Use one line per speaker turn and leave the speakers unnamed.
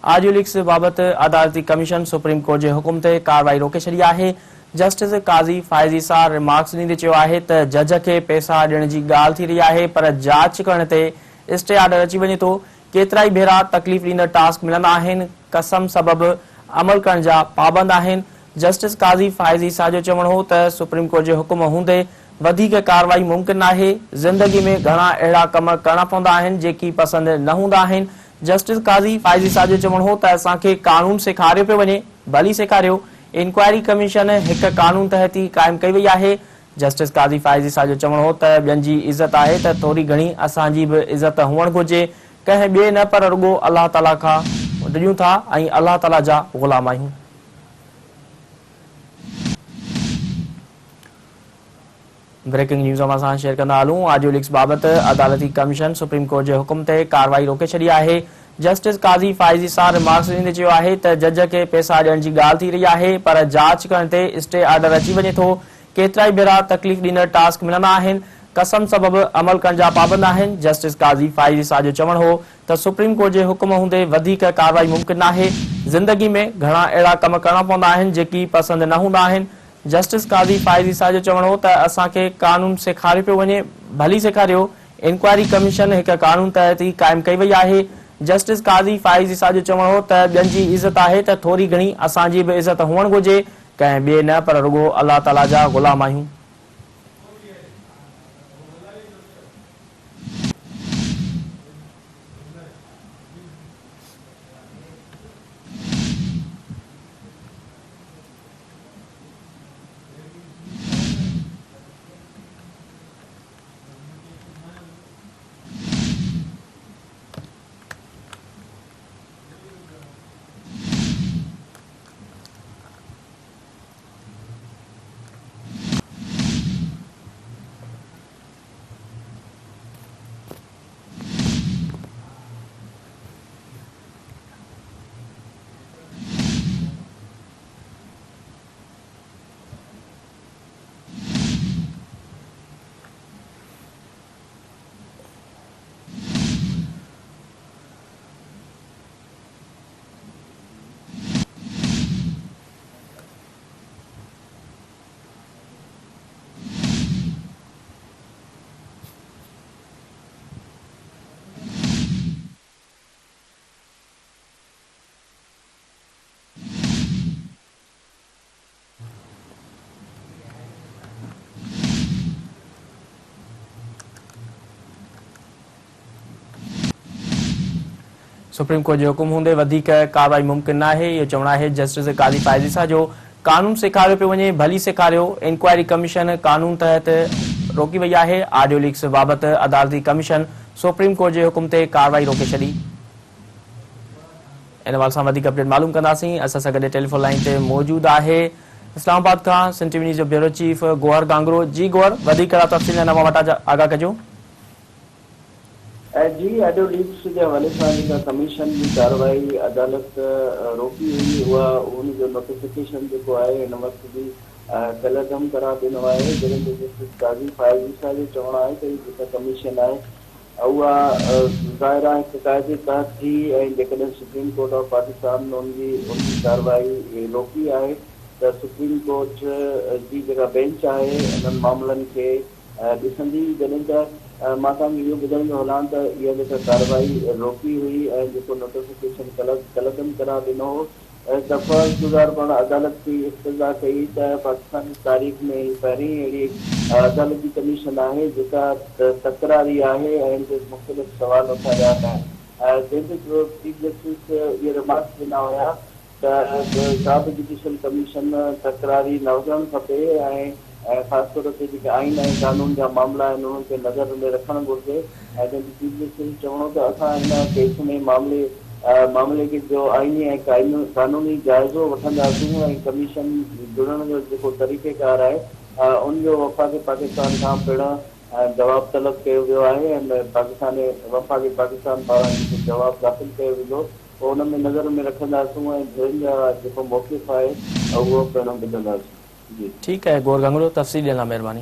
Audio leaks बाबत अदालती commission supreme court के हुकुम ते कार्रवाई रोके छड़ी है। जस्टिस काज़ी फाइज़ ईसा रिमार्क्स ॾींदे चयो आहे त जज के पैसा ॾियण जी ॻाल्हि थी रही है, पर जांच करण ते स्टे ऑर्डर अची वञे तो। केतिराई भेरा तकलीफ़ ॾींदड़ टास्क मिलंदा आहिनि, कसम सबब अमल करण जा पाबंद आहिनि। जस्टिस काज़ी फाइज़ ईसा जो चवणु हो त सुप्रीम कोर्ट जे हुकुम हूंदे वधीक कार्रवाई मुमकिन आहे। ज़िंदगी में घणा अहिड़ा कम करणा पवंदा आहिनि जेकी पसंदि न हूंदा आहिनि। जस्टिस काज़ी फाइज़ ईसा जो चवणु हो त असांखे कानून सेखारियो पियो वञे, भली सेखारियो। इंक्वायरी कमीशन हिक कानून तहत ही कायम कई वई आहे। जस्टिस काज़ी फाइज़ ईसा जो चवणु हो त ॿियनि जी इज़त आहे त थोरी घणी असांजी बि इज़त हुअणु घुरिजे। कंहिं ॿिए न पर रुॻो अल्लाह ताला खां ॾियूं था ऐं अल्लाह ताला जा ग़ुलाम आहियूं। ब्रेकिंग न्यूज़ में असां शेयर कंदा हलूं। ऑडियो लीक्स बाबत अदालती कमीशन सुप्रीम कोर्ट के हुकुम ते कार्रवाई रोके छड़ी है। जस्टिस काज़ी फाइज़ ईसा रिमार्क्स ॾींदे चयो आहे त जज के पैसा ॾियण जी ॻाल्हि थी रही है, पर जांच करण ते स्टे ऑर्डर अची वञे तो। केतिराई भेरा तकलीफ़ ॾींदड़ टास्क मिलंदा आहिनि, कसम सबब अमल करण जा पाबंद आहिनि। जस्टिस काज़ी फाइज़ ईसा जो चवणु हो त सुप्रीम कोर्ट के हुकुम हूंदे वधीक कार्रवाई मुमकिन आहे। ज़िंदगी में घणा अहिड़ा कम करणा पवंदा आहिनि जेकी पसंदि न हूंदा आहिनि। जस्टिस काज़ी फाइज़ ईसा जो चवणु हो त असांखे कानून सेखारियो पियो वञे, भली सेखारियो। इंक्वायरी कमीशन हिक कानून तहत ही कायम कई वई आहे। जस्टिस काज़ी फाइज़ ईसा जो चवणु हो त ॿियनि जी इज़त आहे त थोरी घणी असांजी बि इज़त हुअणु घुरिजे। कंहिं ॿिए न पर रुॻो अल्लाह ताला जा ग़ुलाम आहियूं। सुप्रीम कोर्ट के हुकुम हूंदे वधीक कार्रवाई मुमकिन न है, ये चवणु आहे जस्टिस काज़ी फाइज़ ईसा जो। कानून सेखारियो पियो वञे, भली सेखारियो। इंक्वायरी कमीशन कानून तहत रोकी वई है। ऑडियो लीक्स बाबत अदालती कमीशन सुप्रीम कोर्ट के हुकुम ते कार्रवाई रोके छड़ी। इन वाल सां वधीक अपडेट मालूम कंदासीं। असां सां गॾु टेलीफोन लाइन ते मौजूद आहे इस्लामाबाद खां सन टीवी न्यूज़ जो ब्यूरो चीफ गौहर गांगरो। जी गौहर, वधीक तफ़सील नवा वटा आगाह कजो।
जी, ऑडियो लीक्स के हवाले से कमीशन की कार्रवाई अदालत रोकी हुई, उन जो नोटिफिकेशन जो है इन वक्त भी कलदम करार दिनो है। जैसे जस्टिस काज़ी फाइज़ ईसा जो चवणु है कि कमीशन है ज़ाहिर है कायदे तहत थी, जेकॾहिं सुप्रीम कोर्ट ऑफ पाकिस्तान उनकी कार्रवाई रोकी है तो सुप्रीम कोर्ट की जेका बेंच है इन मामलन के ॾिसंदी। जॾहिं त मां तव्हांखे इहो ॿुधाईंदो हलां त इहा जेका कार्रवाई रोकी हुई ऐं जेको नोटिफिकेशन कलदम करार ॾिनो हो त फर्ज़गुज़ार पाण अदालत की इस्तज़ा कई त पाकिस्तानी तारीख़ में ही पहिरीं अहिड़ी अदालती कमीशन आहे जेका तकरारी आहे ऐं मुख़्तलिफ़ सवाल उथारिया आहिनि। जंहिंते चीफ जस्टिस इहे रिमार्क्स ॾिना हुया त का बि जुडिशल कमीशन तकरारी न हुजणु खपे ऐं ख़ासि तौर ते जेके आइन ऐं कानून जा मामला आहिनि उन्हनि खे नज़र में रखणु घुरिजे। ऐं जंहिंते चीफ जस्टिस चवणो त असां हिन केस में मामले के जो आइनी ऐं कानूनी जाइज़ो वठंदासीं ऐं कमीशन जुड़ण जो जेको तरीक़ेकार आहे उनजो वफ़ाक़ पाकिस्तान खां पिणु जवाब तलब कयो वियो आहे ऐं वफ़ाक़ पाकिस्तान पारां जेको जवाब दाख़िल कयो वेंदो पोइ उन में नज़र में रखंदासीं ऐं धीरनि जा जेको मौक़िफ़ आहे उहो पिणु ॿुधंदासीं। जी
ठीक है गौर गांगरो, तफ़सील ॾियण लाइ महिरबानी।